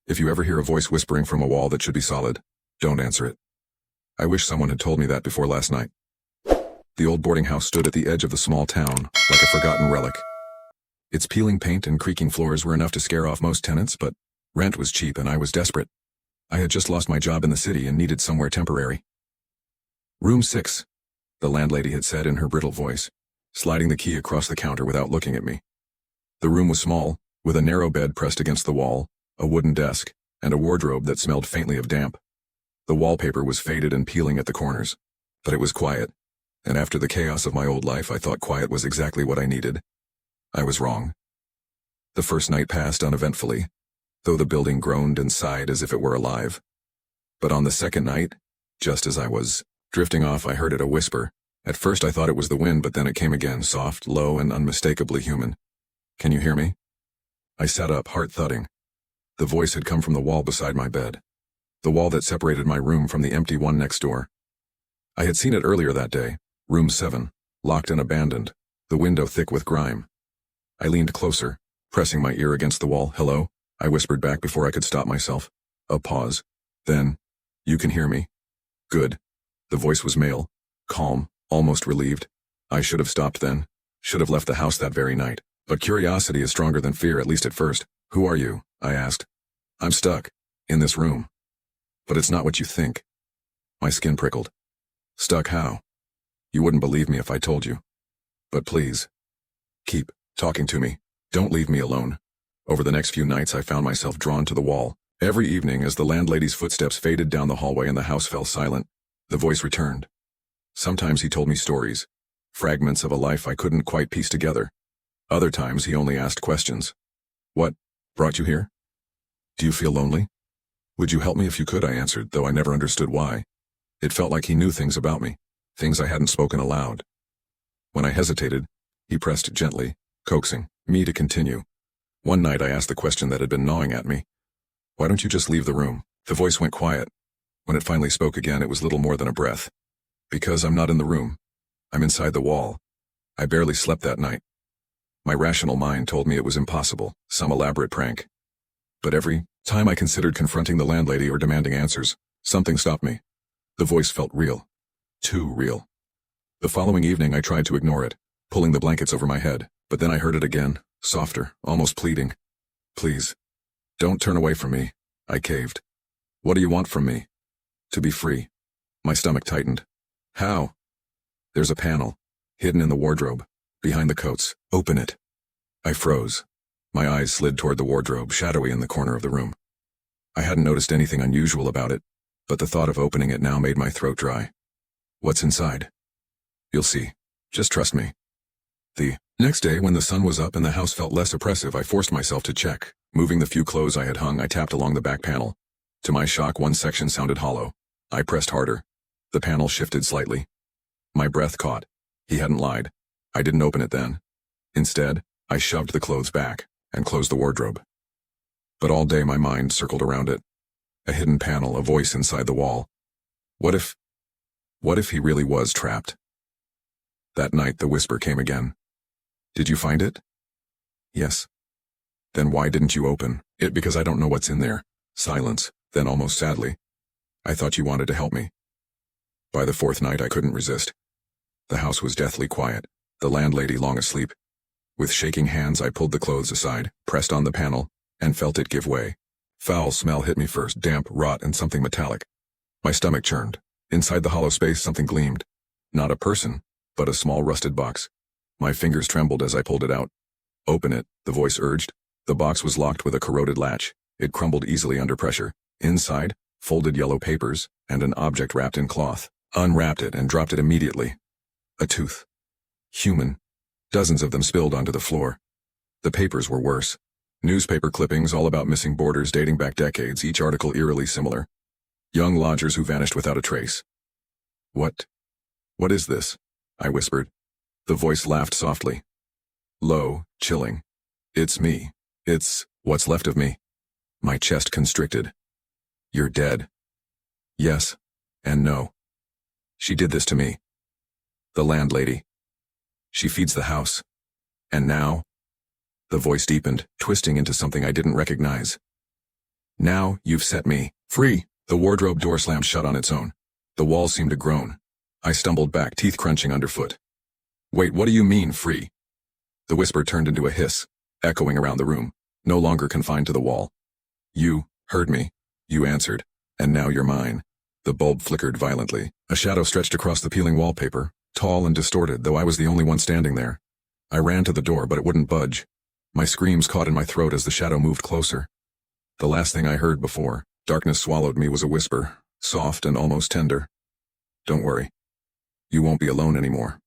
If you ever hear a voice whispering from a wall that should be solid, don't answer it. I wish someone had told me that before last night. The old boarding house stood at the edge of the small town, like a forgotten relic. Its peeling paint and creaking floors were enough to scare off most tenants, but rent was cheap and I was desperate. I had just lost my job in the city and needed somewhere temporary. Room 6, the landlady had said in her brittle voice, sliding the key across the counter without looking at me. The room was small, with a narrow bed pressed against the wall, a wooden desk, and a wardrobe that smelled faintly of damp. The wallpaper was faded and peeling at the corners, but it was quiet, and after the chaos of my old life I thought quiet was exactly what I needed. I was wrong. The first night passed uneventfully, though the building groaned and sighed as if it were alive. But on the second night, just as I was drifting off, I heard it a whisper. At first I thought it was the wind, but then it came again, soft, low, and unmistakably human. "Can you hear me?" I sat up, heart thudding. The voice had come from the wall beside my bed, the wall that separated my room from the empty one next door. I had seen it earlier that day, room 7, locked and abandoned, the window thick with grime. I leaned closer, pressing my ear against the wall. "Hello?" I whispered back before I could stop myself. A pause. Then, "You can hear me?" "Good." The voice was male, calm, almost relieved. I should have stopped then, should have left the house that very night. But curiosity is stronger than fear, at least at first. "Who are you?" I asked. "I'm stuck. In this room." "But it's not what you think." My skin prickled. "Stuck how?" "You wouldn't believe me if I told you. But please, keep talking to me. Don't leave me alone." Over the next few nights I found myself drawn to the wall. Every evening as the landlady's footsteps faded down the hallway and the house fell silent, the voice returned. Sometimes he told me stories, fragments of a life I couldn't quite piece together. Other times he only asked questions. "What brought you here? Do you feel lonely? Would you help me if you could?" I answered, though I never understood why. It felt like he knew things about me, things I hadn't spoken aloud. When I hesitated, he pressed gently, coaxing me to continue. One night I asked the question that had been gnawing at me. "Why don't you just leave the room?" The voice went quiet. When it finally spoke again, it was little more than a breath. "Because I'm not in the room. I'm inside the wall. I barely slept that night." My rational mind told me it was impossible, some elaborate prank. But every time I considered confronting the landlady or demanding answers, something stopped me. The voice felt real. Too real. The following evening I tried to ignore it, pulling the blankets over my head, but then I heard it again, softer, almost pleading. "Please, don't turn away from me." I caved. "What do you want from me?" "To be free." My stomach tightened. "How?" "There's a panel, hidden in the wardrobe, behind the coats. Open it." I froze. My eyes slid toward the wardrobe, shadowy in the corner of the room. I hadn't noticed anything unusual about it, but the thought of opening it now made my throat dry. "What's inside?" "You'll see. Just trust me." The next day, when the sun was up and the house felt less oppressive, I forced myself to check. Moving the few clothes I had hung, I tapped along the back panel. To my shock, one section sounded hollow. I pressed harder. The panel shifted slightly. My breath caught. He hadn't lied. I didn't open it then. Instead, I shoved the clothes back and closed the wardrobe. But all day my mind circled around it. A hidden panel, a voice inside the wall. What if he really was trapped? That night the whisper came again. "Did you find it?" "Yes." "Then why didn't you open it?" "Because I don't know what's in there." Silence, then almost sadly. "I thought you wanted to help me." By the fourth night I couldn't resist. The house was deathly quiet, the landlady long asleep. With shaking hands I pulled the clothes aside, pressed on the panel, and felt it give way. Foul smell hit me first, damp, rot, and something metallic. My stomach churned. Inside the hollow space something gleamed. Not a person, but a small rusted box. My fingers trembled as I pulled it out. "Open it," the voice urged. The box was locked with a corroded latch. It crumbled easily under pressure. Inside, folded yellow papers, and an object wrapped in cloth. Unwrapped it and dropped it immediately. A tooth. Human. Dozens of them spilled onto the floor. The papers were worse. Newspaper clippings all about missing boarders dating back decades, each article eerily similar. Young lodgers who vanished without a trace. What is this?" I whispered. The voice laughed softly. Low, chilling. "It's me. It's what's left of me." My chest constricted. "You're dead." "Yes. And no. She did this to me. The landlady. She feeds the house. And now?" The voice deepened, twisting into something I didn't recognize. Now, you've set me free. The wardrobe door slammed shut on its own. The walls seemed to groan. I stumbled back, teeth crunching underfoot. Wait, what do you mean, free? The whisper turned into a hiss, echoing around the room, no longer confined to the wall. You heard me. You answered. And now you're mine. The bulb flickered violently. A shadow stretched across the peeling wallpaper, tall and distorted, though I was the only one standing there. I ran to the door, but it wouldn't budge. My screams caught in my throat as the shadow moved closer. The last thing I heard before darkness swallowed me was a whisper, soft and almost tender. Don't worry. You won't be alone anymore.